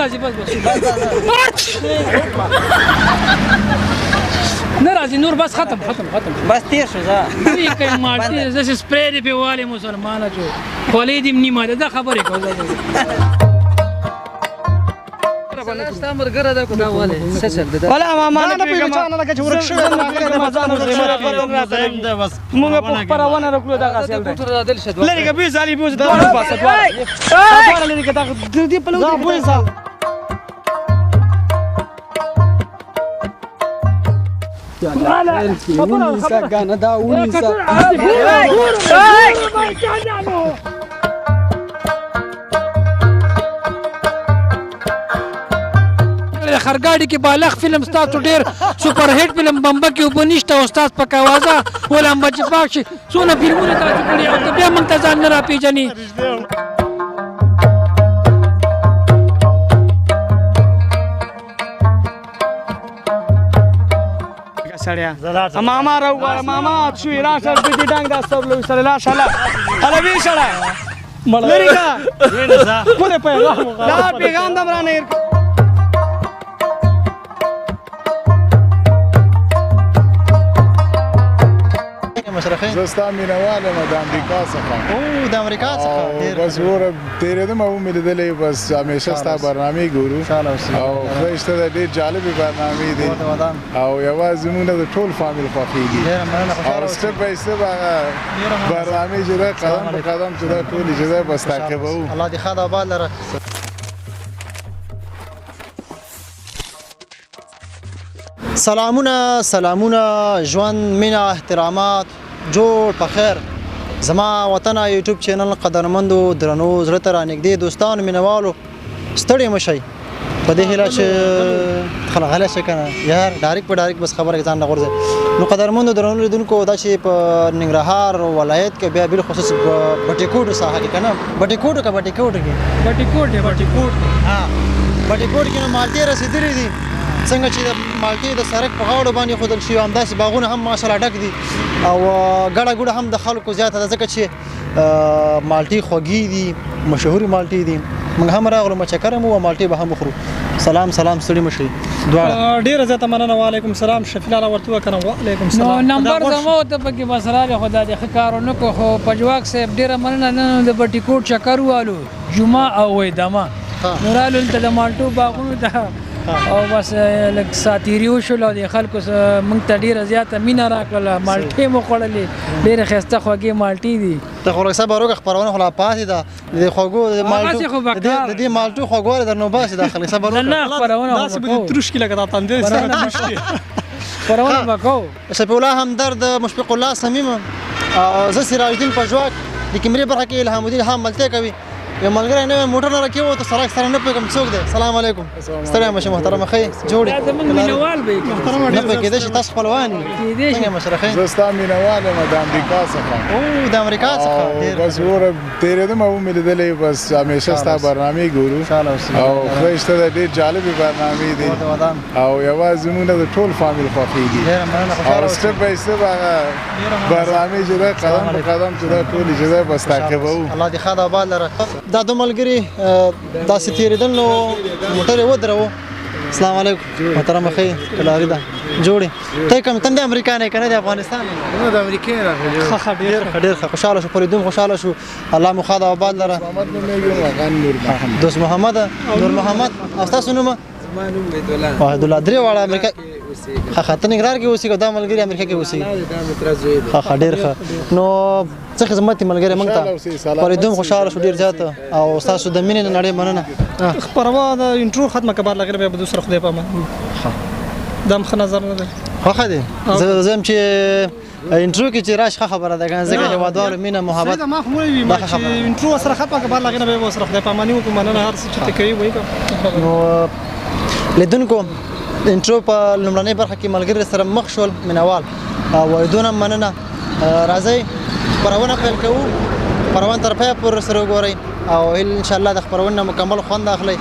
راځي بس نه راځي نور بس ختم بس تیر شو ځه دې کوي مالټي زه سپری دی په والي مسلمانه جو خولې دې نیمه ده خبرې کوم ستا مرګره ده کومه والي څه چل ده ولا ما نه پیژنه نه لکه چې ورک شوی مونږ په خبرونه راکړو دا غاسل ده لري کې به زالي بوز دا باسه دواره لري کې دا دې په لور بوزا ونیسا ګانه دا ونیسا خرګاډي کې بالغ فلم ستاسو ډېر سپر هټ فلم بمبه کې وبنيشته او استاد پکا وازه ولهم بچ پاک شي څونه فلمونه تاسو کړی او بیا موږ ته ځان نه را پیژني سړیا ماما راو ماما شو راشه دې ډنګ دا سب لو سره لا شاله اله وی شړا لري کا کوله پیغام لا پیغام دم را نه زستا مینوال یم د امریکا څخه او د امریکا څخه بس ور تیرېدم او مې لیدلې بس همیشه ستا برنامې ګورو او خدایشته د ډېر جالبې برنامې دي او یوازې موږ د ټول فامیل خوښېږي او سټپ بای سټپ هغه برنامې چې ده قدم په قدم چې ده ټولې چې ده بس تعقیبوو الله دې ښه د آباد لره سلامونه ژوند مینه احترامات جوړ په خیر زما وطن یوټیوب چینل قدرمندو درنو زړه ته رانږدې دوستانو مینوالو ستړي مشئ په دې هیله چې خلک غلی شي که نه یار ډایرکټ په ډایرکټ بس خبره کې ځان نه غورځوي نو قدرمندو درنو لیدونکو دا چې په ننګرهار ولایت کې بیا بالخصوص بټي کوټ ساحه کې که نه بټي کوټ کې بټي کوټ کې نو مالټې رسېدلې دي څنګه چې د مالټې د سړک په غاړو باندې ښودل شوي همداسې باغونه هم ماشاءالله ډک دي او ګډه ګوډه هم د خلکو زیاته ده ځکه چې مالټې خوږې دي مشهورې مالټې دي موږ هم راغلو مچکر هم و مالټې به هم وخورو سلام ستړي مه شئ دواړه ډېره زیاته مننه وعلیکم سلام شفیع الله ورته وکړم وعلیکم نو سلام نمبر زما ته پکې بس راغی خو دا د ښه کار ونه کړو خو پجواک صاحب ډېره مننه نن د بټي کوټ چکر والو جمعه او ویدمه نو رالو دلته د مالټو باغونو ته او بس لږ ساتیري وشول او د خلکو موږ ته ډېره زیاته مینه راکړله مالټې مو خوړلې ډېرې ښایسته خوږې مالټې دي د خورکسه باروګه خپرونه خو لا پاتې ده د خوږو د دې مالټو خوږوالی در نو باسي دا خلک صبر وکړه نه خپرونه داسې به دې تروش کې لکه دا تندې سره تروش کې خپرونه به کوو شفیع الله همدرد مشفق الله صمیم زه سراج الدین پژواک د کیمرې برخه کې الهام الدین هم ملتیا کوي یو ملګری نوی موټر نه راکېو ته سړک سره نه پوهېږم څوک دی سلام علیکم ستړی مه شئ محترمه ښې جوړې دا زموږ مینهوال به نه پوهې کېدای شي تاسو خپلوان یې څنګه مشره ښې زه ستا مینوال یم د امریکا څخه او د امریکا څخه بس ور تیرېدم او مې لیدلې بس همیشه ستا برنامې ګورو او خدایشته د ډېر جالبې برنامې دي او یوازې موږ د ټول فامیل خوښېږي او سټپ بای سټپ هغه برنامې چې ده قدم په قدم چې ده ټولې چې ده بس تعقیبوو الله دې ښه د آباد لره دا دو ملګري داسې تېرېدل نو موټر یې ودرو السلام علیکم محترمه ښې کلاري ده جوړې ته کوم ته د امریکا نه یې که نه د افغانستان نه د امریکا راغلی ډېر ښه خوشحاله شو پرېدون خوشحاله شو الله مو ښه د آباد لره دوست محمد نور محمد او ستاسو نوم زما نوم وحید الله درې واړه امریکا ښه ته ننګرهار کې اوسېږي دا ملګري امریکا کې اوسېږي ښه ډېر ښه نو څه خدمت دي ملګري موږ ته پرېدون خوشحاله شو ډېر زیاته او ستاسو د مینې نه نړۍ مننه خپرونه د انټرو ختمه که بعد لګېده بیا به دوسره خدای پامان دا هم ښه نظر نه دی خوښه دی زه هم چې انټرو کې چې راشي ښه خبره ده که نه ځکه هېوادوالو مینه محبت ما خو وایي چې انټرو سره ختمه که بعد لګېده بیا به ورسره خدای پاماني وکړو مننه هر څه چې ته کوي وایي نو لیدونکو انټرو په لومړنۍ برخه کې ملګري سره مخ شول مینوال وایدون هم مننه راځئ خپرونه پیل کوو خپرونه تر پایه پورې سره وګورئ او انشاءالله د خپرونې نه مکمل خوند اخلئ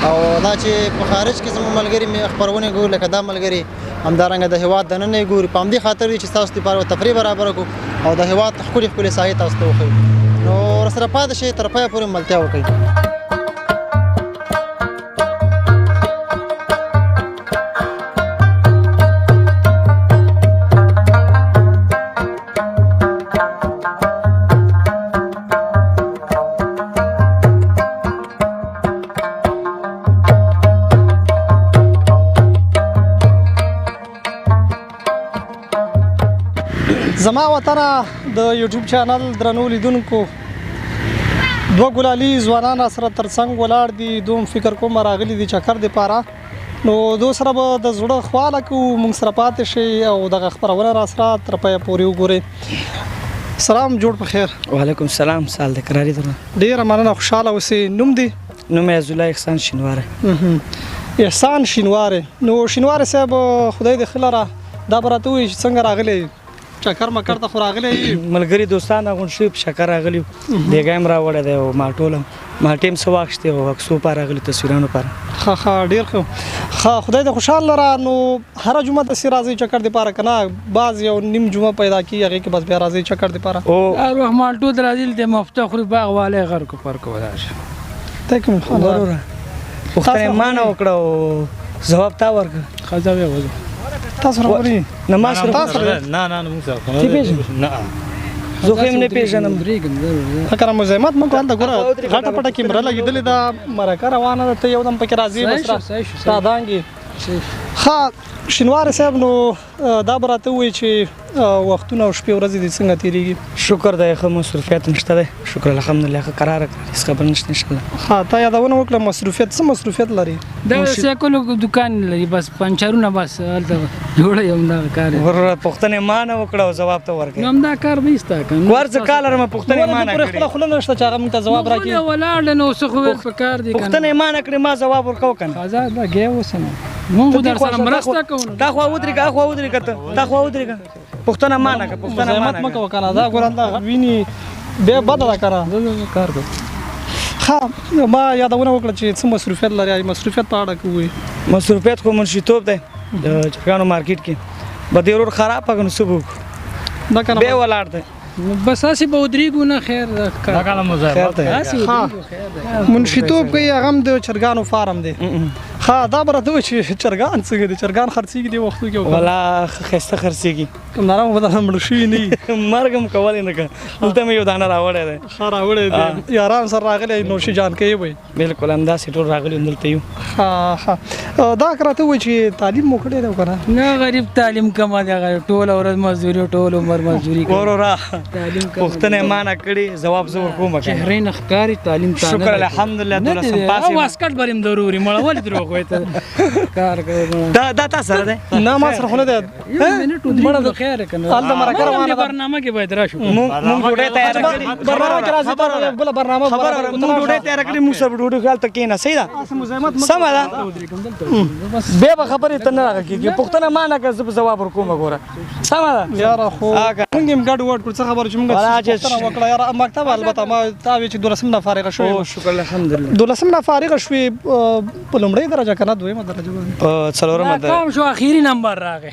او دا چې په خارج کې زموږ ملګري خپرونې ګوري لکه دا ملګري همدارنګه د هېواد دننه یې ګوري په همدې خاطر دی چې ستاسو لپاره تفریح برابره کړو او د هېواد ښکلې ساحې تاسو ته وښیو نو ورسره پاتې شئ تر پایه پورې ملتیا وکړئ زما وطنه د یوټیوب چینل درنو لیدونکو دوه ګلالي ځوانان سره ترڅنګ ولاړ دي دوم فکر کوم راغلي دي چکر د پاره نو دو سره به د زړه خواله کوو موږ سره پاتې شي او دغه خپرونه را سره تر پایه پورې وګورئ سلام جوړ په خیر وعلیکم السلام سال د کراري درنه ډیره مننه خوشحاله اوسئ نوم دی نوم یې عزالله احسان شینواره احسان شینواره نو شینواره صاحب خدای دې ښه لره دا به راته ووایي چې څنګه راغلی چکر مکر ته خو راغلی ملګري دوستان غونډ شوي په شکر راغلي دیګا هم راوړی دی او مالټول هم مالټې هم څه واخیستې او عکسو پاره راغلي تصویرانو پاره ښه ډېر ښه خدای دې خوشحال لره نو هره جمعه داسې راځئ چکر دپاره که نه بعض یو نیم جمعه پیدا کېږي هغې کې بس بیا راځئ چکر دپاره هر وخت مالټو ته راځي دلته مفته خوري باغ والی غر کو پر کو ولاړ شي ته کوم وروره پوښتنه یې ما نه وکړه او ځواب تا ورکړه ښځه ویې وځو تاسو راغلي نه ما سره نه موږ سره تی پېژنې نه زه خو یې نه پېژنم فکر مزاحمت مو کوه دغه غټه پټه کیمره لګېدلې ده مرکه روانه ده ته یو دم پکې راځي بس را دانګې ښه شینواره صاحب نو دا به راته ووایي چې وختونه او شپې ورځې دې څنګه تېرېږي شکر دی ښه مصروفیت نشته دی شکر الحمدلله ښه قراره کړه هېڅ خبر نشته انشاءالله ښه تا یادونه وکړه مصروفیت څه مصروفیت لري دا سایکلو دکان لري بس پنچرونه بس هلته جوړه یم دا کار وروره پوښتنه ما نه وکړه او ځواب ته ورکړې نو همدا کار دی ستا که ورځ کال لرم پوښتنه ما نه پورې خپله خوله نشته چې هغه موږ ته ځواب راکړي ولاړ دی نو څه خو ویل پکار دی پوښتنه یې ما نه کړې ما ځواب ورکوه که نه ازاد دا ګیا اوس نه مونږ در سره مرسته کوو تا خوا ودرېږه خوا ودرېږه ته تا خوا ودرېږه پوښتنه ما نه کړه پوښتنه ما مزاحمت نه مه کوه که نه دا ګوران دا ویني بیا بده ده که نه کار کوو ښه ما یادونه وکړه چې څه مصروفیت لري مصروفیت په اړه کې ووایي مصروفیت خو منشیتوب دی د چرګانو مارکیټ کې به دې ورور خراب کړه نو څه به وکړو دا که نه بیا ولاړ دی بس هسې به ودرېږو نه خیر خیر دی هسې منشیتوب کوي هغه هم د چرګانو فارم دی ښه دا به راته وایي چې چرګان څنګه دي چرګان خرڅېږي دې وختو کې والا ښایسته خرڅېږي همدارنګه به دا مړه شوي نه وي مرګ هم کولی نه کړه دلته مې یو دانه راوړی دی ښه راوړی دی یاران سره راغلی نوشي جان کوي به بلکل همداسې ټول راغلي دلته یو ښه دا که راته وایي چې تعلیم مو کړی دی که نه نه غریب تعلیم کمه دی هغه ټوله ورځ مزدوري ټول عمر مزدوري کوي وروره تعلیم پوښتنه یې ما نه کړې ځواب زه ورکوم که چهرې نه ښکاري تعلیم تا نه شکر الحمدلله نه دولسم دی پاس او واسکټ بر یم ضروري مړه ولې دروغ وایې ته کار کوي دا تا سره دی نه ما سره خو نه دی یو منټ ودرېږو خیر یې که نه هلته مرکه روانه ده برنامه کې باید راشو مونږ ډوډۍ تیاره کړې برنامه کې راځي ته بله برنامه خبره مونږ ډوډۍ تیاره کړې مونږ سره ډوډۍ خو هلته کښېنه صحیح ده سمه ده بیا به خبرې ته نه راغه کېږي پوښتنه ما نه کړه زه به ځواب ورکوم ګوره سمه ده یاره خو مونږ هم ګډ وډ کړو څه خبره چې مونږ پوښتنه وکړه یاره مکتب البته ما تا وایي چې 12 نه فارغه شوې او شکر الحمدلله 12 نه فارغه شوې په لومړۍ درجه که نه دویمه درجه باندې څلورمه درجه کام شو اخیری نمبر راغی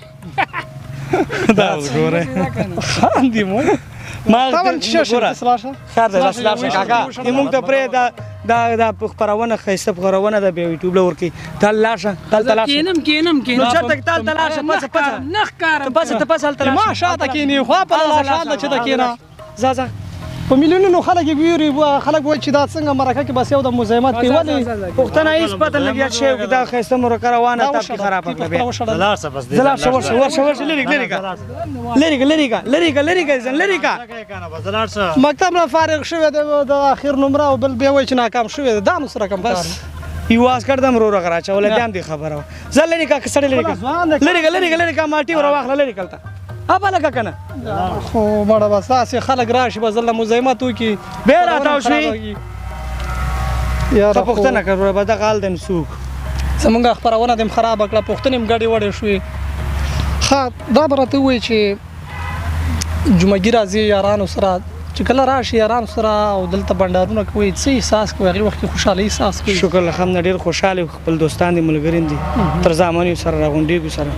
دا ګوره خاندي مو ما طبعا چې شې اصلاح شه خیر دی اصلاح شه کاکا موږ ته پرې دا خپرونه ښایسته خپرونه ده بیا یوټیوب له ورکوي ته لاړ شه هلته لاړ شه کینم نو چېرته ته لاړ شه پڅه نه ښکارم ته پڅه هلته لاړ ما شاته کېني خوا په لاړ شه هلته چې ته کېنه ځه په میلیونونو خلک یې ګوري خلک وایي چې دا څنګه مرکه کې بس یو د مزاحمت کوي ولې پوښتنه هېڅ پته نه لګي چې یو دا ښایسته مرکه روانه تب کې خراب کړه بیا ځه لاړ شه ورشه لرې کا مکتب نه فارغ شوی دی د اخر نمره او بل بیا وایي چې ناکام شوی دی دا نو څه رقم کار یو واسکټ دم رو رغ راچولی بیا هم دې خبره وه ځه لرې کا سړی لرې کا مالټي ور واخله لرې کلته ابا لکه که نه خو مړه بس داسې خلک راشي بس دلته مزاحمت وکړي بیا راتاو شوي ته پوښتنه کوه به دغه حال دی نو څوک زمونږ خپرونه دې هم خرابه کړه پوښتنې هم ګډې وډې شوې ښه دا به راته ووایي چې جمعګي راځي یارانو سره چې کله راشي یارانو سره او دلته بنډارونه کوي څه احساس کوي هغې وخت کې خوشحالي احساس کوي شکر الحمدلله ډېر خوشحاله خپل دوستان دي ملګري دي تر زامن سره راغونډېږو سره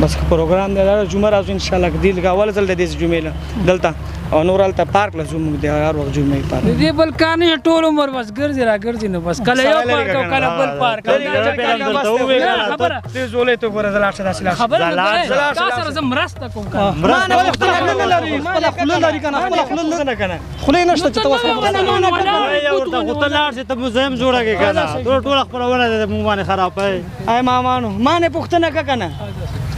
بس پروګرام دی دا جمعه راځو انشاءالله که دی لږ اول ځل د دې جمعې له دلته او نور هلته پارک له ځو موږ د هر وخت جمعې پارک دې بل کار نه ټول عمر بس ګرځي را ګرځي نو بس کله یو پارک او کله بل پارک خبره دې زولې ته ګوره زه لاړ شه داسې لاړ شه خبره تا سره زه مرسته کوم ما نه پوښتنه نه لري خپله خوله لري که نه خپله خوله نشته چې ته ورته خو ته لاړ شې ته مزاحم جوړه کړې که نه ټول خپرونه ده موږ باندې خراب کوي ای مامانو ما نه پوښتنه که که نه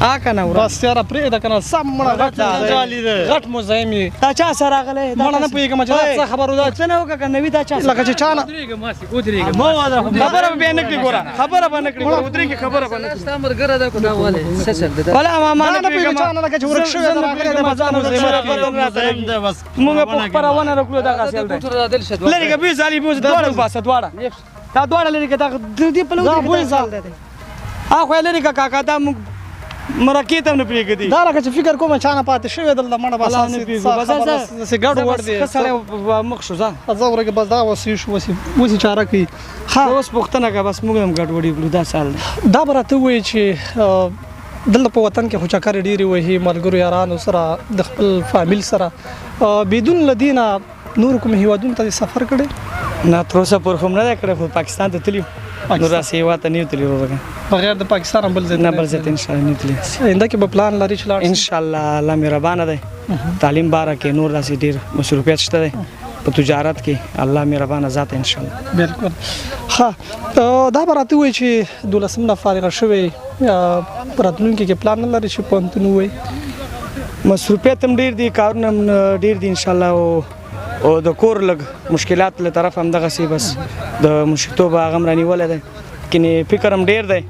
کنه ورا بس یاره پرېږده که نه سم مړه غټ مزاحم یې دا چا سره راغلی مړه نه پوهېږم چې دا څه خبره ده پوښتنه وکړه که نوي دا چا سره لکه چې چا نه خبره به بیا نه کړي ګوره خبره به نه کړي ګوره ودرېږي خبره به نه کړي ستا ملګری ده که دا ولې څه چل دی دا؟ ولا ماما نه پوهېږم چا نه لکه چې ورک شوی ده راغلی دی بس ځان مزاحمت کوي مونږ په خپرونه راکړو دغه اصل دی ټول را دل شد لرې که بوز علي بوز دواړه وباسه دواړه دا دواړه لرې که دې په لور اخو یې لرې که کاکا دا موږ مرکې ته هم نه پرېږدي دا لکه چې فکر کوم چا نه پاتې شوی دلته مړه بس هسې ګډ وډ دی ښه سړی مخ شو ځه زه ورګه بس دا وسې شو وسې چاره کوي اوس پوښتنه کوه بس موږ هم ګډوډي کړو دا سال دی دا به راته ووایي چې دلته په وطن کې خو چکرې ډېرې وهي ملګرو یارانو سره د خپل فامیل سره بدون له دې نه نورو کوم هېوادونو ته دې سفر کړی نه تر اوسه پورې خو هم نه دی کړی خو پاکستان ته تللي نور داسې هېواد ته نه یو تللي ورغه بغیر د پاکستان هم بل ځای نه بل ځای ته انشاءالله نه تللي آینده کې به پلان لري چې لاړ شي؟ انشاءالله الله مهربانه دی تعلیم باره کې نور داسې ډېر مصروفیت شته دی په تجارت کې الله مهربانه ذات انشاءالله بالکل ښه دا به راته ووایي چې 12 نه فارغه شوی په راتلونکي کې پلان نه لري چې پوهنتون ووایي مصروفیت هم ډېر دي کارونه هم ډېر دي انشاءالله او د کور لږ مشکلات له طرف هم دغسې بس د مشرتوب هغه هم رانیولی دی کنې فکر هم ډېر دی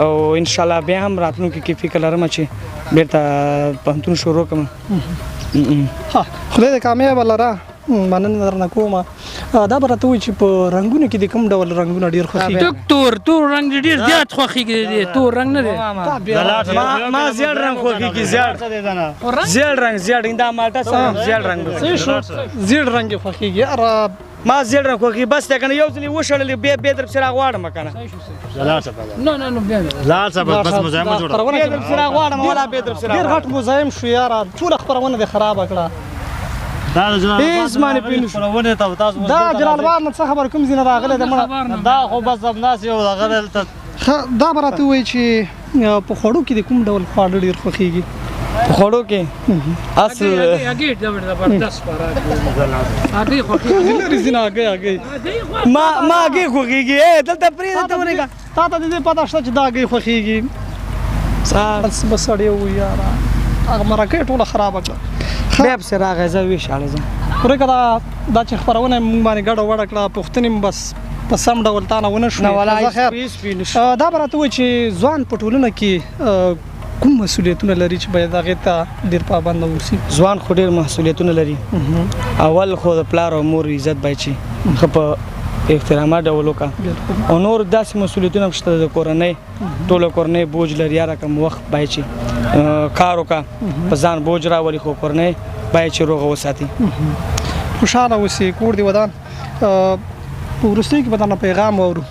او انشاءالله بیا هم راتلونکي کې فکر لرم چې بېرته پوهنتون شروع کړم ها خدای دې کامیابه لره مننه درنه کومه دا به راته وایي چې په رنګونو کې د کوم ډول رنګونه ډېر خوښېږي تور رنګ ډېر زیات خوښېږي تور رنګ نه دی ما زیړ رنګ خوښېږي زیړ رنګ دا مالټه سره زیړ رنګ زیړ رنګ یې خوښېږي ما زیړ رنګ خوښېږي بس دی که نه یو ځل یې وشړلې بیا درپسې راغواړم که نه درپسې راغواړم ولا بیا درپسې ډېر غټ مزاحم شو یاره ټوله خپرونه دې خرابه کړه هېڅ ما نه پوه شو دا جلال آباد نه څه خبر کوم ځای نه راغلی دی مړه دا خو بس همداسې یو دغه دلته دا به راته ووایي چې په خوړو کې د کوم ډول خواړه ډېر خوښېږي په خوړو کې اصل ما هګۍ خوښېږي دلته پرېږده ته ونیږه تا ته د دې پته شته چې دا هګۍ خوښېږي بس سړی ووایي یاره هغه مرکه ټوله خرابه کړه بیا پسې راغی زه ویشاړه ځم ورکه دا چې خپرونه یې مونږ باندې ګډه وډه کړه پوښتنې م بس په سم ډول تا نه ونه شوې دا به راته وایي چې ځوان په ټولنه کې کوم مسؤلیتونه لري چې باید هغې ته ډېر پابنده واوسي ځوان خو ډېر مسؤلیتونه لري اول خو د پلار او مور عزت باید شي ښه په احترامات ډول وکړه او نور داسې مسؤلیتونه هم شته د کورنۍ ټوله کورنۍ بوج لري هر رقم وخت باید چې کار وکړه په ځان بوج راولي خو کورنۍ باید چې روغه وساتي خوشحاله اوسې کور دې ودان په وروستیو کې به درنه پیغام واورو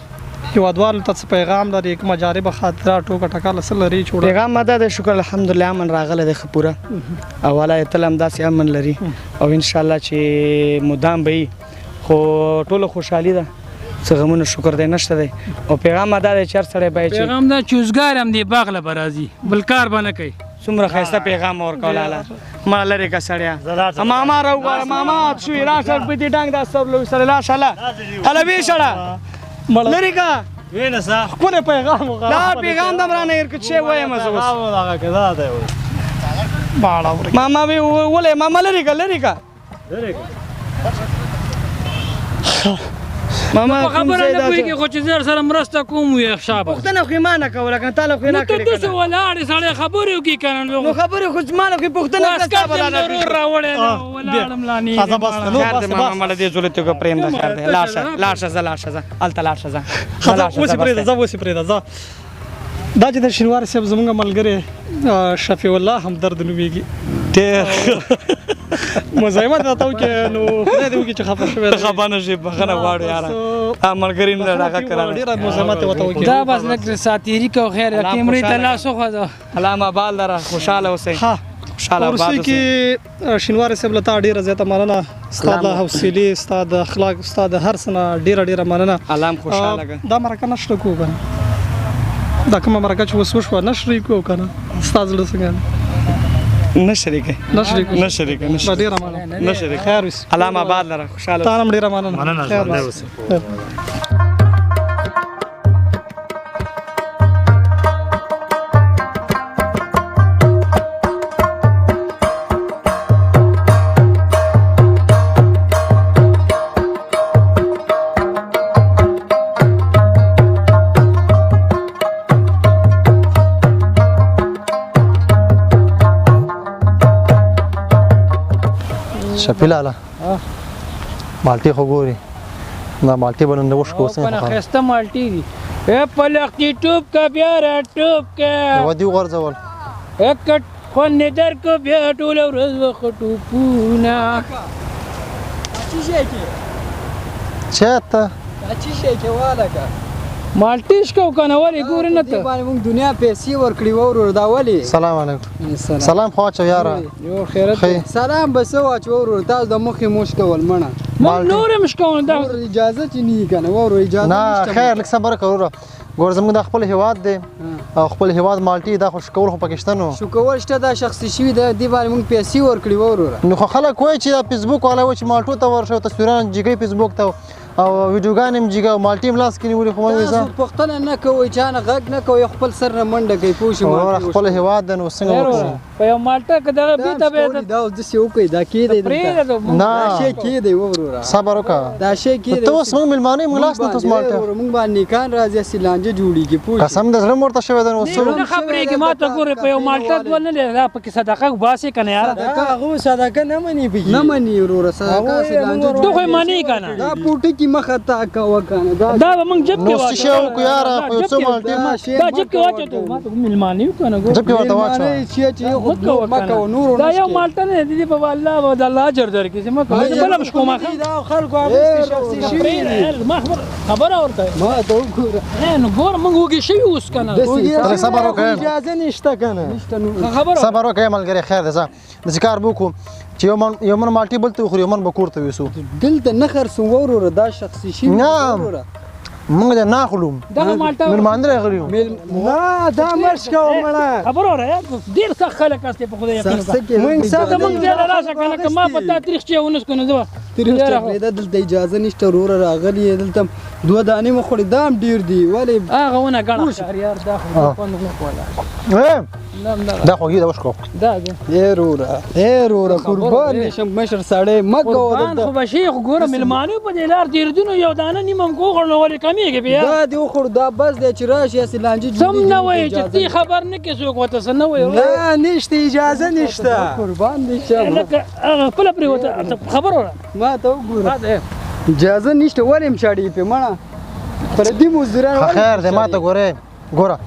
هېوادوالو ته څه پیغام لري کومه جالبه خاطره ټوکه ټکاله څه لري پیغام ماده د شکر الحمدلله امن راغلی دی ښه پوره او ولایت تل همداسې امن لري او انشاءالله چې مدام به وي خو ټوله خوشحالي ده څه غمونه شکر دی نشته دی او پیغام دا دی چې هر سړی باید پیغام دا چې اوزګار هم دی باغ له به راځي بل کار به نه کوي څومره ښایسته پیغام ورکول الله ما لرې که سړیا ماما راوغواړه ماما شوي راشه بدي ډنګ دا سر سره لاشه هله هله ویشړه لرې که ښکلی پیغام دا پیغام دم رانه هېر کړ چې وایم زه اوس ماما وی ولې ماما لرې که ماما خبره نه پوهېږي خو چې زه سره مرسته کوم وي شابه پوښتنه خو یې ما نه کوله که تا له خو یې نه کړې ته داسې ولاړې سړی خبرې وکړي که نه نو خبرې خو ما نه خو یې پوښتنه عسکر ته مې ضرور راوړی ولاړم لانې خیر دی ماما مړه دې زولې ته پرېم ده خیر دی لاړ شه ځه هلته لاړ شه ځه اوسې پرېږده ځه دا چې د شینواري صاحب زموږ ملګری شفیع الله همدرد نومېږي ډېر مزاحمت راته وکړې نو خدای دې وکړي چې خفه شوی خفه نه شي بخښنه غواړو یاره ملګري مې دغه کړی ډېره مزاحمت یې ورته وکړي دا بس لږ ساتیري کو خیر کیمرې ته لاس وخوځه علامه بال لره خوشحاله اوسئ خوشحاله آباد اوسئ کې شینواري صاحب له تا ډېره زیاته مننه ستا د حوصلې ستا د اخلاق ستا د هر څه نه ډېره مننه علام خوشحاله دا مرکه نشته کوو که نه دا کومه مرکه چې اوس وشوه نشرې کوو که نه ستا زړه څنګه نه شریکه ډېره مننه خیر اوسې علامه آباد لره خوشحاله تا هم ډېره مننه شپیلاله مالټي خو ګوري دا مالټي به نن وشکو کنه ښایسته مالټي دي پلختی ټوپ کا بیا را ټوپ کا یوه دي وغورځول کټ خوند در کو بیا ټوله ورځ وخټو پونه چېرته مالټي شکو کنه ولې ګورې نه ته موږ دنیا پیسې ورکړي ورور دا ولې سلام علیکم سلام خو اچو یاره یو خیرت سلام بس واچ ورور تاسو د مخې موش کول منه موږ نور هم شکو دا اجازه چې نه کنه ورور اجازه نه خیر لږ صبر کوه ګور زموږ د خپل هیواد دی او خپل هیواد مالټي دا خو شکول خو پاکستانو شکول شته دا شخصي شوي دی باندې موږ پیسې ورکړي ورور نو خو خلک وایي چې دا فیسبوک والا وایي چې مالټو ته ورشه تصویران جګی فیسبوک ته او ویډیوګان هم جګه او مالټي هم لاس کې نیولي خو مې تاسو پوښتنه نه کوئ چا نه غږ نه کوئ خپل سر نه منډه کوي پوه شئ خپل هیواد دی نو څنګه وکړو په یو مالټه کې دغه بیته به دا اوس داسې وکړئ دا کېدی دا شی کېدی وروره صبر وکړه دا شی کېدی ته اوس موږ مېلمانه یې موږ لاس نه تاسو مالټه موږ باندې نیکان راځي هسې لانجه جوړېږي پوه شئ قسم د زړه مورته شوی دی نو څه نه خبرېږي ما ته ګورې په یو مالټه دوه نه دی دا پکې صدقه باسې که نه یاره هغه صدقه نه مني پکې نه مني وروره صدقه هسې لانجه ته خو یې منې که نه دا پوټکي مخه تا کوه که نه دا به موږ جب کې نو څه شی وکړو یاره خو یو څه مالټې دا جب کې واچو ته ما ته مېلمانه یو که نه جب کې ورته واچوه دا یو مالټه نه دی په الله به د الله اجر درکړي چې ما بله به شکوم دا خلکو اخیستې شخصي شوي ما خبره ورته ما ته وګوره نو ګوره موږ وږي شوي اوس که نه صبر وکړه اجازه نشته که نه خبره صبر وکړه ملګری خیر دی ځه داسې کار به وکړو چې یو من مالټي بل ته وخورو یو من به کور ته یوسو دلته نه خرڅو وروره دا شخصي شوي نه موږ د نه اخلو دغه مالټه مېلمانه راغلي یو نه دا مرش کوه مړه خبره وره ډېر سخت خلک هستې په خدای یقین موږ ځای له راسه که نه که ما په تا تاریخ چې ونه څکو نو زه دلته اجازه نشته وروره راغلي یې دلته دوه دانې مه خوړې دا هم ډېر دي ولې هغه ونه ګڼه شهریار دا خو خوند نه کوله دا خوږي دا وشکو دا وروره قربان شم مشر سړی مه کوه قربان خو به شي خو ګوره مېلمانه په دې لار تېرېدونو یو دانه نیمه هم وخوړ نو ولې کمېږي بیا دا دې وخوړ دا بس دی چې راشي هسې لانجې سم نه وایي چې تی خبر نه کې څوک ورته څه نه وایي نه نشته اجازه نشته قربان دې شم لکه هغه خپله پرېوته خبره وره ما ته وګوره اجازه نشته ولې هم شاړې پې مړه پردي مزدوران خیر دی ما ته ګوره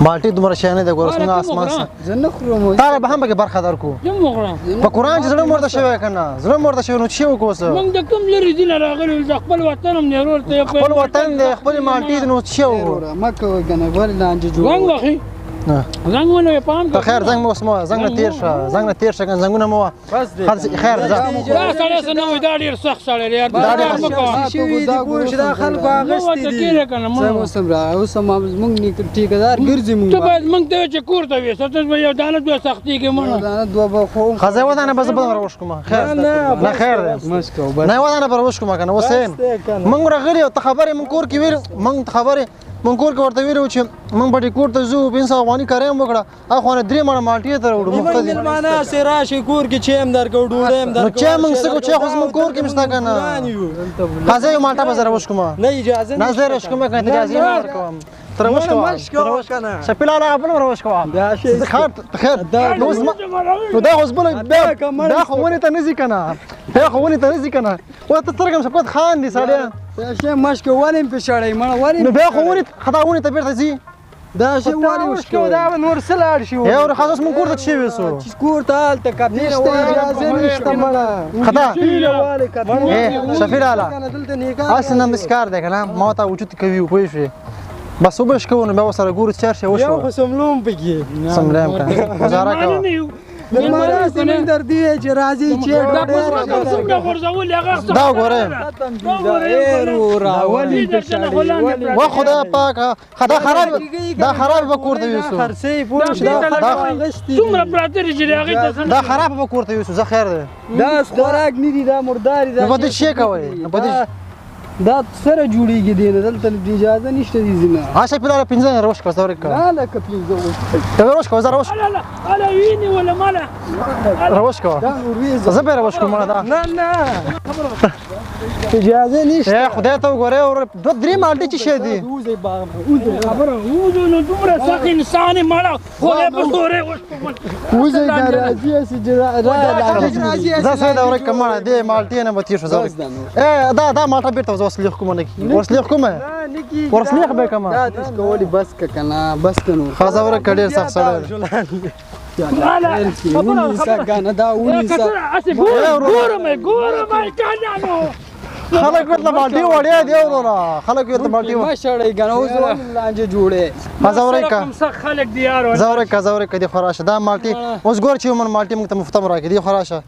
مالټي دومره شی نه دی ګوره څنګه اسمان زه نه خورم تا به هم پکې برخه درکړو په قرآن چې زړه مورته شوی که نه زړه مورته شوی نو څه وکړو څه موږ د کوم لرې ځي نه راغلي د خپل وطن هم دی ورور ته خپل وطن دی خپلې مالټي دی نو څه وکړو مه کوه که نه ولې لانجه زنګ واخلي زنګ ونه یې پام ته خیر زنګ مه اوس مه زنګ نه تېر شه زنګ نه تېر شه که زنګونه مه وه خیر ځه دا سړی څه نه وایي دا ډېر سخت سړی دی مه کوه دا خلکو اخیستي دي اوس هم موږ ټیکهدار ګرځي موږ ته باید موږ ته وایې چې کور ته ویسه ته به یو دانه دوه سختېږي مړه دوه به خو ښځه یوه دانه به زه بله راوشکوم خیر نه خیر دی نه یوه دانه به راوشکوم که نه اوس موږ راغلي او ته خبرې موږ کور کې ویل موږ خبرې موږ کور کې ورته ویلي وو چې موږ به کور ته ځو 500 افغاني کرایه هم وکړه اخوا نه 3 مڼه مالټې ته راوړو مفته دي مېلمانه هسې راشي کور کې چای هم درکړو ډوډۍ هم درکړو چای موږ څه کوو چای خو زموږ کور کې هم شته که نه ښځه یو مالټه به زه راوشکوم نه اجازه نه زه یې راوشکوم که نه اجازه یې نه ورکوم ته راوشکوه شپیله هغه بله هم راوشکوه خیر نو دا خو اوس بله دا خو ونې ته نه ځي که نه دا خو ونې ته نه ځي که نه اوس ته سترګې هم شپت خاندي سړی دا شی مشکو ولې هم پې شړی مړه ولې نو بیا خو ونې خطا ونې ته بېرته ځي دا شی ولې وشکو دا به نور څه لاړ شي یو ښځه اوس موږ کور ته چې ویسو کور ته هلته کپنې اجازه نشته مړه خطا شفیع لاله هسې نه همداسې کار دی که نه ما ته وجود کوي پوه شوې بس وبه شکوو نو بیا ورسره ګورو چې چار شی وشوه یو خو سملوم پکې سملیم که گزاره کوه مېلمانه زموږ دردي دی چې راځي چې دا وګورئ وا خدای پاک دا خراب به کور ته یوسو دا خراب به کور ته یوسو زه خیر دی دا خوراک نه دي دا مرداري دا په دې شی کوئ دا سره جوړیږي دی نه دلته اجازه نشته دي زینه عاشه په لاره 15 روش کا زور کا نه لکه پنځه ته روش کا زور روش على ويني ولا ماله روش کا دا وروي زه به روش کوم دا نه نه اجازه نشته اے خدای ته وګوره او دو درې مالټي چې شه دي وزي باغ وزي خبره وزو نو دومره سخت انسان ماله خو په دوره وزي دا راځي چې زه سره دا ورک کمانه دی مالټي نه متي شو زور اے دا مالټه بیرته وسلیخ کوم نه کی وسلیخ کوم ورسلیخ به کما دا د کولی بس کنه بس کنو خاصه ورک کډیر سخت سره ونیسا دا ونیسا ګورم کانانو خلک ورته مالټي وړیا دی ورونه خلک ورته مالټي ما شړې کنه اوس لانجه جوړه خاصه ورک کم څه خلک دی یار زورک دی خراشه دا مالټي اوس ګور چې من مالټي موږ ته مفتم راکې دی خراشه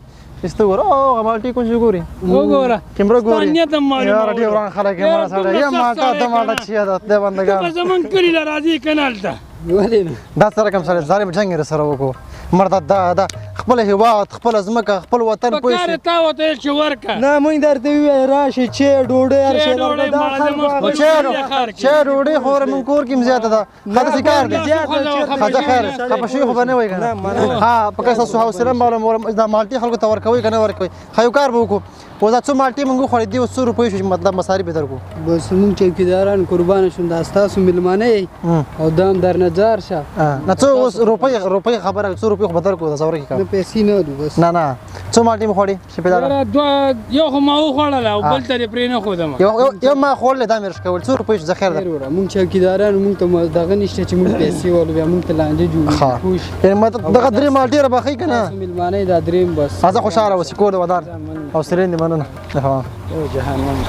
استو ګور او مالټي کوم څه ګوري وګوره کیمرا ګوري ستانیت معلومه یار ډیر وران خلک ما سره یا مالټا د مالټا چې دا بندګان زمون کلی راځي کنال ته ولې دا سره کوم سره ظالم جنگ سره وکړو مرد دا خپل هیواد خپل ځمکه خپل وطن په کار تا وته چې ورکا نه مونږ درته وی راشي چې ډوډۍ هر شي دا خلک چې ډوډۍ خور من کور کې زیاته ده خاطر سکار دي خاطر خیر خپل شي خو باندې وای کنه ها په کیسه سو حوصله معلومه دا مالټي خلکو ته ورکوي کنه ورکوي خو کار به وکړو و دا څو مالټي موږ خو دې 100 روپۍ شو مطلب مصاري به درکو بس مونږ چوکیداران قربان شوم دا تاسو ملمانه او دام در نظر شه نه څو روپۍ خبره 100 روپۍ خو بدل کو دا زور کې نه پیسې نه دو بس نه څو مالټي مخوړي چې په دا یو خو ما وخوړل او بل ترې پرې نه خودم یو ما خورل دا مې رښکول 100 روپۍ ذخیره ده مونږ چوکیداران مونږ ته دغه نشته چې مونږ پیسې ول بیا مونږ ته لاندې جوړ خوش یعنی ما دغه درې مالټي را بخې کنه ملمانه دا دریم بس ازه خوشاله وسی کور د ودان او سرین دې مننه ها او جهنم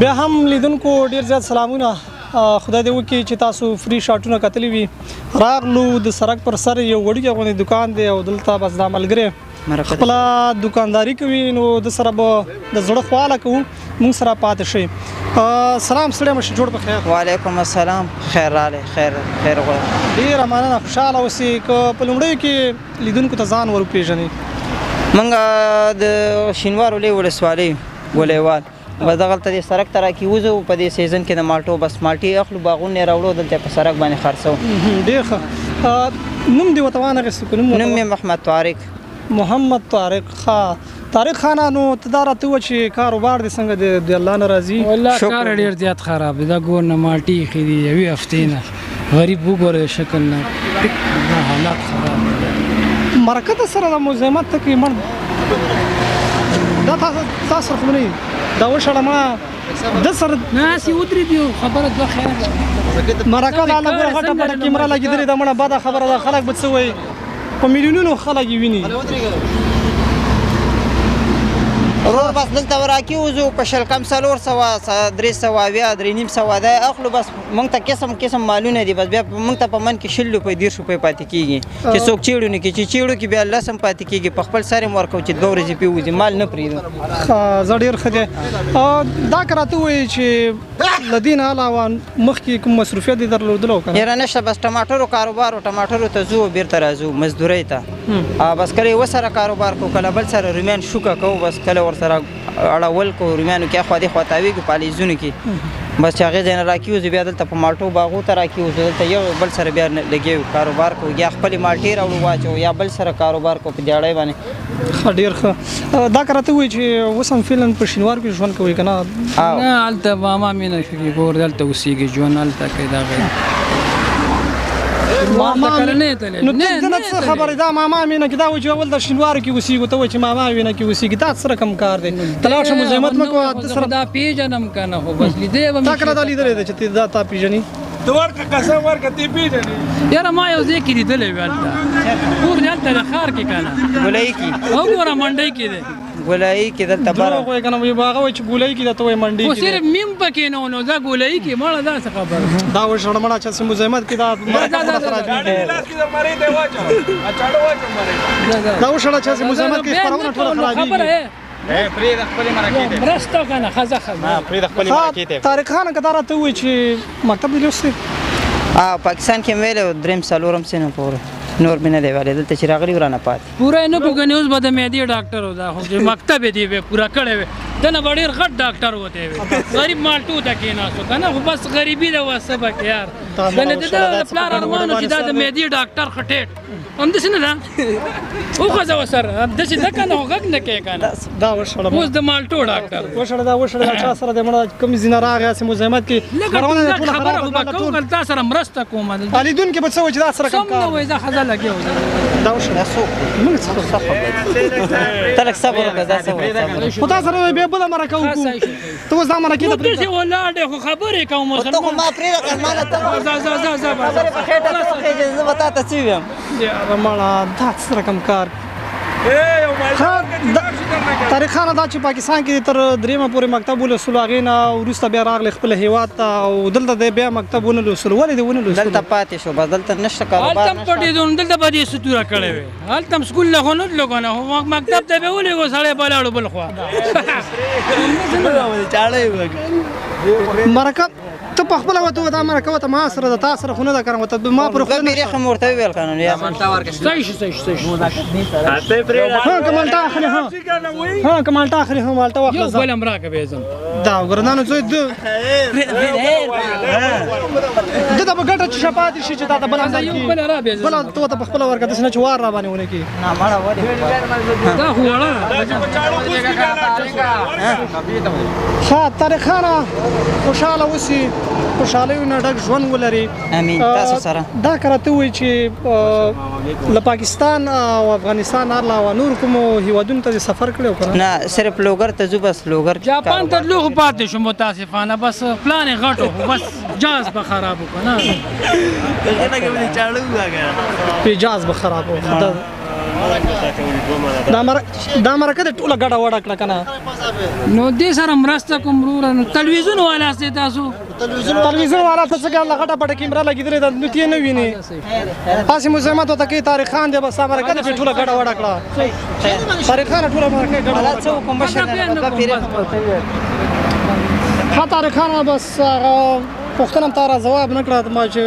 بیا هم لیدونکو ډیر زیات سلامونه خدای دې وکړي چې تاسو فری شاټونه کتلی وي راغلو د سړک پر سر یو وړوکی غونې دکان دی او دلته بس دا ملګری خپل دکانداري کوي نو د سره به د زړه خواله کوو موږ سره پاتې شي سلام سړی مشه جوړ په خیر وعلیکم السلام خیر راله خیر غواړم ډیره مننه خوشاله اوسئ که په لومړیو کې لیدونکو ته ځان ور وپېژنئ موږ د شینوار ولې ولسوالۍ ولیوال بس دغلته د سړک ته راکېوځو په دې سیزن کې د مالټو بس مالټې اخلو باغونه یې راوړو دلته په سړک باندې خرڅوو ډېر ښه نوم دې ورته وانخېستو که نوم مې محمد طارق محمد طارق ښه طارق خانه نو ته دا راته ووایه چې کاروبار دې څنګه د الله نه راځي والله کار ډېر زیات خراب دی دا ګور نه مالټې ایښې دي یوې هفتې نه غریب وګوره شکل نه حالات خراب دي مرکه ته سره د مزاحمت ته کې دا تاسو خو نه دا وشړه ما د سر ناسي ودرې دی خبره دوه خیر مرکه دا لګوره غټه پټه کیمره لګېدلې دا مړه بده خبره ده خلک به څه وایي په میلیونونو خلک یې ویني ورور بس دلته راکېوځو په شل کم 400 300 350 دی اخلو بس موږ ته قسم مالونه دي بس بیا موږ ته په من کې 100 روپۍ 150 روپۍ پاتې کېږي چې څوک چیړو نه کې چې چیړو کې بیا لسم پاتې کېږي په خپل سر یې ورکوو چې 2 ورځې پې وځي مال نه پرېږدو زه ډېر ښه دی دا که راته ووایي چې له دې نه علاوه مخکې کوم مصروفیت دې درلودلو که یاره نشته بس ټماټرو کاروبار و ټماټرو ته ځو بېرته راځو مزدورۍ ته بس کله یې وسره کاروبار کوو کله بل سره رومیان شوکه کوو بس کله ورسره اړول کوو رومیانو کې اخوا دېخوا تاویږو په الیزونو کې بس چې هغې ځای نه راکېوځو بیا دلته په مالټو باغو ته راکېوځو دلته یو بل سره بیا لګېو کاروبار کوو یا خپلې مالټې راوړو واچوو یا بل سره کاروبار کوو په دیاړۍ باندې ښه ډېر ښه دا که راته ووایي چې اوس هم فعلا په شینوار کې ژوند کوئ که نه نه هلته ماما مینه ښه ګور دلته اوسېږي ژوند هلته کوي دا غیر نو دنه څه خبره دا ماما مینه کې دا وایي چې اول د شینوارو کې اوسېږو ته وایي چې ماما مینه کې اوسېږي دا څه رقم کار دی ته لاړ شه مزاحمت مه کوه زه خو دا پېژنم که نه خو بس لیدې به تا کله دا لیدلی دی چې دا تا پېژني ته ورکه قسم ورکه ته پېژنې یاره ما یو ځای کې لیدلی وي هلته کور دې هلته د ښار کې که نه ګولۍ کې وګوره منډۍ کې دی ګولایي کې دلته دروغ وایي که نه وایي هغه وایي چې ګولایي کې درته وایي منډي خو کې صرف میم پکې نه و نو دا ګولایي کې مړه دا څه خبره دا وشړه مړه چې مزاحمت کې دا دا وشړه چې مزاحمت کې خبرونه ټول خرابېږي مرسته کنه خزه طارق خان که دا راته ووایي چې مکتب دې لوستی پاکستان کې ویلې دریم څلورم سنه پورې نور مې نه دی ویلی دلته چې راغلي ورانه پاتې پوره نه پوهېږي اوس به د معدې ډاکټر و دا خو چې مکتب یې دی وی پوره کړی وی دنه به ډېر غټ ډاکټر وتی وی غریب مالټو ته کېناستو که نه خو بس غریبي ده وه څه به کې یار دنه د ده د پلار ارمان و چې دا د معدې ډاکټر ښه ټیټ همداسې نه ده وښځه ورسره همداسې ده که نه خو غږ نه کوې که نه دا وشړه اوس د مالټو ډاکټر وشړه دا چا سره دی مړه کوم ځینه راغی هسې مزاحمت کې خبرونه دې ټوله خبره خو به خرابه کوم تا سره مرسته کوم لیدونکي به څه وایي چې دا سره کوم سم نه وایي زه ښځه لګیا وم دا وشړه ته لږ صبر وکړه دا څه وایي خو تا سره بیا بله مرکه وکړو ته اوس دا مرکې ته داسې ولاړ دی خو خبرې کوم ته خو ما پرېږده ماله ته ځه خبرې په خېټه ته وخېږي زه به تا ته څه ویم یاره مړه دا څه رقم کار طارق خان دا چې پاکستان کې تر دریمه پورې مکتب ولوستلو هغې نه وروسته بیا راغلی خپل هېواد ته او دلته دی بیا مکتب ونه لوستلو ولې دې ونه لوستلو دلته پاتې شو بس دلته نشته کاروبار هلته هم پټېدو نو دلته به دې ستوره کړې وې هلته هم سکول نه خو نه تلو که نه خو مکتب ته به ولېږو سړی به لاړو بل خوا مرکه ته په خپله ورته ووایه دا مرکه ورته ما سره ده تا سره خو نه ده که نه ورته ما پر خوله بیرې ښه مې ورته وویل که نه صحیح شو صحیح شو ها که مالټه اخلي ها که مالټه اخلي ها مالټه واخله یو بل هم راکړه بیا ځم دا ګرانانو زوی ده ته به ګټه چې شپاتې شي چې تا ته بله ځای یو بل را بیا ځم بله ته ورته په خپله ورکړه داسې نه چې وار را باندې ونه کړي دا خو وړه ښه طارق خانه خوشحاله اوسي خوشحالۍ نه ډک ژوند ولري امین تاسو سره دا که راته ووایي چې له پاکستان او افغانستان علاوه نور کومو هېوادونو ته دې سفر کړی و که نه صرف لوګر ته ځو بس لوګر جاپان ته تلو خو پاتې شو متاسفانه بس پلان یې غټ و خو بس جاز به خراب و که نه پیجاز به خراب و دا مرکه دې ټوله ګډه وډه کړه که نه نو دې سره مرسته کوم وروره نو تلویزیون والا دی تاسو تلویزیون والا ته څه کوي غټه پټه کیمره لګېدلې ده نو ته یې نه وینې هسې مزاحمت ورته کوي طارق خان دی بس دا مرکه دې ټوله ګډه وډه کړه طارق خان ټوله مرکه ګډه وډه څه وکړم مشر ښه طارق خان بس هغه پوښتنه هم تا را ځواب نه کړه ما چې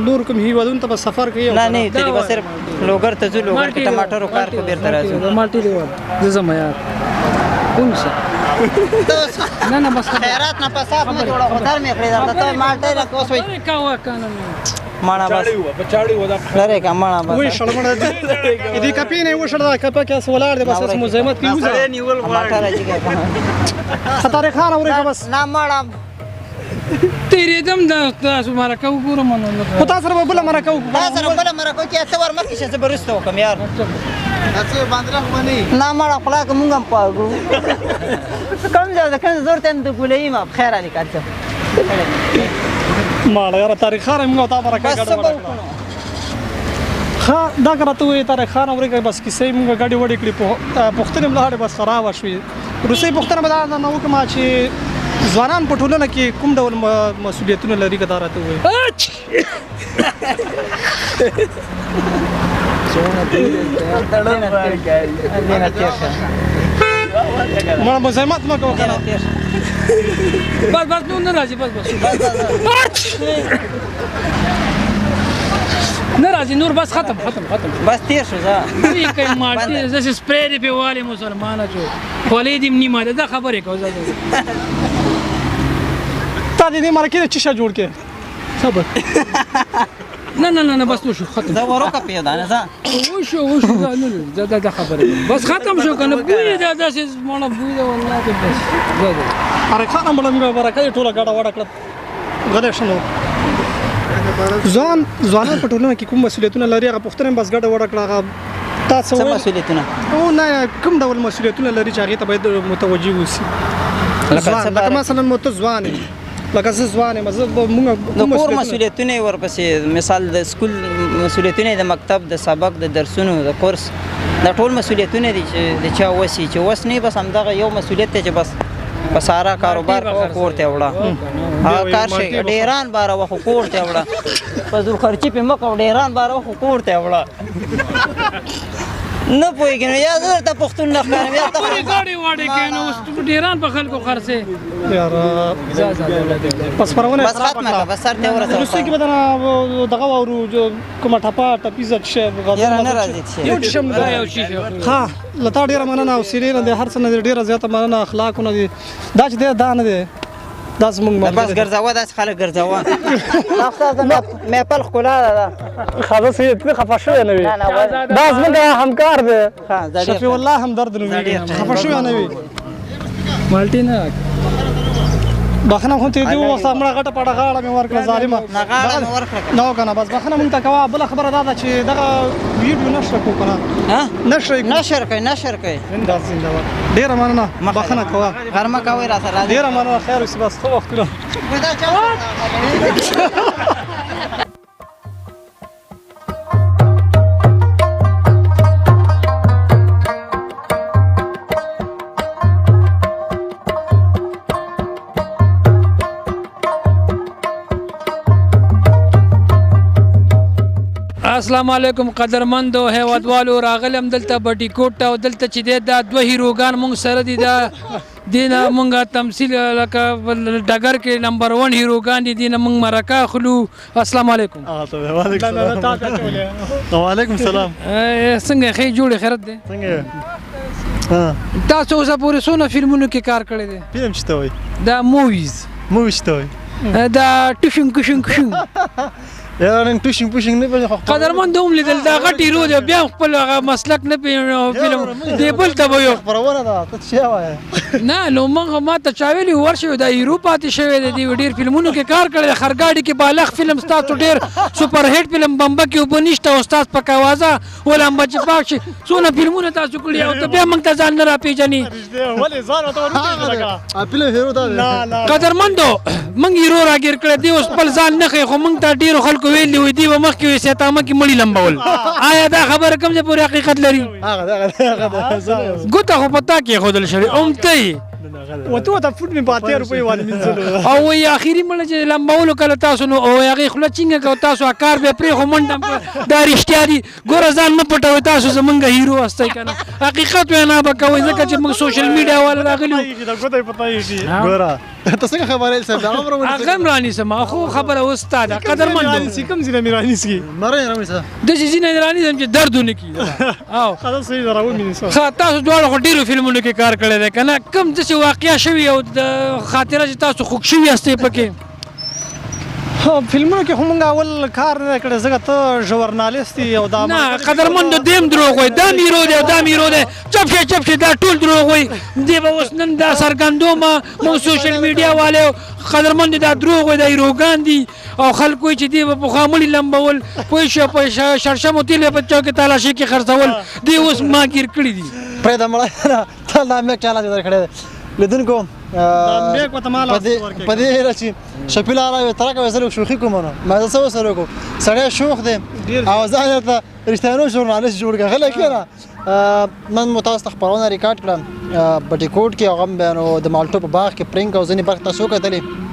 نور کوم هېوادونو ته به سفر کوي نه نه ته به صرف لوګر ته ځو لوګر کې ټماټرو کار کو بیرته راځو مالټې دی ور زه ځم یار کوم څه نه نه بس خیرات نه پساب نه جوړه خدای مې کړی دا ته مالټې را کوس وي کاوه کنه مانا بس لره کا مانا بس وای شړمړه دې کپی نه وشړه کپه کې ولاړ دی بس مزاحمت کوي وزه ټماټر راځي طارق خان اورې بس نه ماړه تیرې دم د تاسو مرکه وګورم نو خو تاسو سره به بله مرکه وکړو دا سره بله مرکه کې ته ور مخکې شه زه به وروسته وکړم یار نه ماړه خلا که مونږ هم پاږو کوم ځای ده کوم زور ته د ګولایي ما بخیر علي کاڅه ماړه یاره طارق خان موږ تا مرکه ګډه وډه کړه ښه دا که راته ووایې طارق خان اورې بس کیسې موږ ګډې وډې کړې پوښتنې هم لاړې بس خرابه شوې وروستۍ پوښتنه به دا نه وکړم چې ځوانان په ټولنه کې کوم ډول مسؤلیتونه لري که دا راته ووایې مړه مزاحمت مه کوه که نه بس نور نه راځي بس نه راځي نور بس ختم بس تیر شو ځه دوی کوي مالټې داسې سپری دې پې والې مسلمانه جو خولۍ دې هم نیمه ده دا خبرې کوه تا دې مرکې د چی شی جوړ کې صبر نه بس نو شو ختم زه وروکه پیدا نه ځه وشو دا خبره بس ختم شو کنه بوی دا داسې مړه بوی دا والله ته بس طارق خان مړه موږ مرکه یې ټوله ګډه وډه کړه غلی شنو ځوانان په ټولنه کې کوم مسؤلیتونه لري هغه پوښتنه بس ګډه وډه کړه هغه تاسو څه مسؤلیتونه او نه کوم ډول مسؤلیتونه لري چې هغې ته باید متوجه اوسي لکه مثلا مو ته ځوان لکه زه ځوان یم زه د کور مسؤلیتونه یې ورپسې مثال د سکول مسؤلیتونه د مکتب د سبق د درسونو د کورس دا ټول مسؤلیتونه دي چې د چا وس چې وس نه بس همدغه یو مسؤلیت دی چې بس سارا کاروبار کور ته وړه هغه کار شي ډیران بار وخت کور ته وړه فزول خرچي په مکه ډیران بار وخت کور ته وړه نه پوهېږم یا زه درته پښتون نه ښکارم یا ته ګاډي واډي کې نو اوس ډیران په خلکو خرڅې یاره بس پرونه بس ختمه کړه بس سر ته ورسوه روسي کې به درنه دغه واورو کومه ټپه ټپیزه چې یاره نه راځي چې یو شم یو شي ها لتا ډیره مننه او سیلې نه د هر څه نه ډیره زیاته مننه اخلاقونه دي دا چې دی دا نه دی دا زموږ بس ګرځوه داسې خلک ګرځوه استاد مې پل ښکلا ده خلاص یې خفه شوی نه وي دا زموږ همکار دی شفیع الله همدرد نومېږي خفه شوی نه وي مالټي نه بخنه خو ته دی وسه مړه غټه پړه غاړه مې ورکړه ظالمه نه غاړه مې ورکړه نو کنه بس بخنه مونږ ته کوه بل خبره دا ده چې دغه ویډیو نشر کو کنه ها نشر کوي زنده ډیره مننه بخنه کوه غرمه کوي را سره ډیره مننه خیر اوسې بس خو وخت کړه السلام علیکم قدرمندو هیوادوالو راغلم دلته بټي کوټ او دلته چې دا دوه هیروګان مونږ سره دي دا دینه مونږه تمثيل لکه ډګر کې نمبر 1 هیروګان دي دینه مونږ مرکه خلو السلام علیکم وعلیکم السلام څنګه خې جوړ خیرت دي څنګه تاسو اوسه پورې سونه فلمونو کې کار کړی دي فلم شته وي دا موویز شته وي دا ټوشن یا نن ټوشینګ پوشینګ نه پېژنم قدرمند هم لیدل دا غټ هیرو دی بیا خپل مسلک نه پېژنو فلم دی بل ته وایو خبرونه ده ته څه وایې نه نو موږ ما ته چا ویلي ورشو دا هیرو پاتې شوی دی ډېر فلمونو کې کار کړی خرګاډي کې بالغ فلم ستاسو ډېر سپر هټ فلم بمبه کې اوبه نشته او ستاسو په کوازه ولامبه چې پاک شي څونه فلمونه تاسو کړي او ته بیا موږ ته ځان نه راپېژني ولې ځان ته ورته فلم هیرو دا قدرمندو موږ هیرو راګیر کړی دی اوس خپل ځان نه خو موږ ته ډېرو خلکو ویلي وي دی مخکې وي سیتامه کې مړي لمبول آیا دا خبره کوم ځای پورې حقیقت لري ګوته خو پتا کې خودل شوی ته وته ته فوټ می پاتې روپۍ والي منځلو او وی اخیری مړ چې لمبول کله تاسو نو او هغه خله چینګه کو تاسو کار به پرې خو منډه دا رښتیا دي ګور ځان نه پټوي تاسو زمونږ هیرو واستای کنه حقیقت وینا به کوي ځکه چې موږ سوشل میډیا وال راغلو دا ګوته پتا یې ګوره تاسو خبرې سره دا هغه مرانی سم خو خبره استاد قدرمند کوم ځای میرانی سکی مره رامي سره د چې نه رانی سم چې دردونه کی او خلاص صحیح راو مینې خا تاسو دواړو ډیرو فلمونو کې کار کړی دی کنه کوم څه واقعیا شوی او د خاطره چې تاسو خوښ شوی استئ پکې فلمونو کې هم اول کار نه کړی ځکه ته ژورنالیست او دا نه قدرمند دیم دروغ وای دا میرو دی دا میرو دی چپ شي دا ټول دروغ وای دی به اوس نن دا سرګندوما مو سوشل میډیا والے قدرمند دا دروغ وای دا هیروګان دي او خلکو چې دی په خامل لمبول پوه شرشم تیل په چا کې تلاشي کې خرڅول دی اوس ما گیر کړی دي پرې د مړه ته لا مې چاله در کړی لیدونکو په دې راشي شپیل علاوه تر کومه سره شوخي کوم نه ما زه سره کوم سړی شوخ دی او ځان ته رښتینو ژورنالیست جوړ کړل کېنه من متاسف خبرونه ریکارډ کړم بټي کوټ کې هغه بیانو د مالټو په باغ کې پرینګ او ځنی برخه تاسو کتلې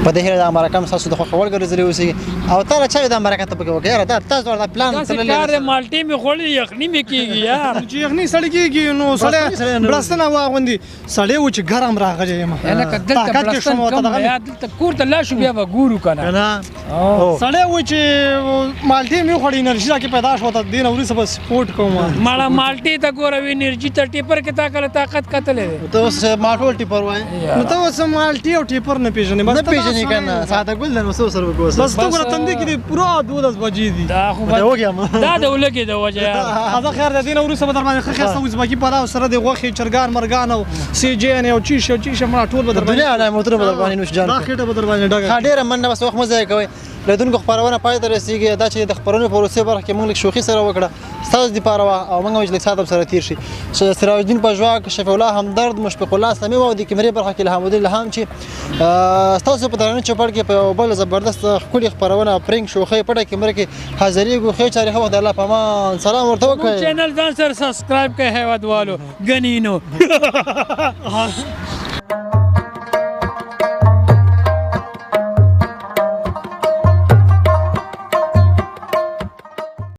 په دې هره د امریکا تاسو د خپل ګرځري اوسې او تر چا د امریکا ته پکې وکړه دا تاسو ورته پلان تللی کار مالټي می خولې یخني می کیږي یار چې یخني سړی کیږي نو سړی بلستنه واغوندي سړی و چې ګرم راغلی یم انا کدلته بلستن کوم یا دلته کور ته لا شو بیا وګورو کنه سړی و چې مالټي می خوري انرژي کې پیدا شو ته دین اوري سب سپورټ کوم مالا مالټي ته ګوروي انرژي ته ټیپر کې تا کله طاقت کتلې ته اوس مالټو ټیپر وای نو ته اوس مالټي او ټیپر نه پیژنې بس نه کنه ساده ګل نو سو سره وکوس بس تو ګره تندې کې پورا 12 بجې دي دا خو دا وګیا دا د ولګي د وجه هغه خیر د دین او سره در باندې خسته اوس باقي پاره سره د غوخي چرګان مرغان او سی جی ان او چی شم ټول بدر دنیا نه موتر بدر باندې نوش جان دا خېټه بدر باندې ډګه ډېر مننه بس وخت مزه کوي لیدونکو خپرونه پای ته رسیږي دا چې د خپرونې په وروستۍ برخه کې موږ لږ شوخي سره وکړه ستاسو دپاره وه او موږ هم چې لږ ساعت هم سره تېر شي سراج الدین پژواک شفیع الله همدرد مشفق الله سمیع او د کیمرې برخه کې الهام الدین الهام چې ستاسو په درانه چوپړ کې په یو بل زبردست ښکلې خپرونه پرنګ شوخۍ پټه کیمره کې حاضرېږو ښې چارې ښه وخت د الله په امان سلام ورته وکړئ چینل ځان سره سبسکرایب کړئ هیواد والو ګنینو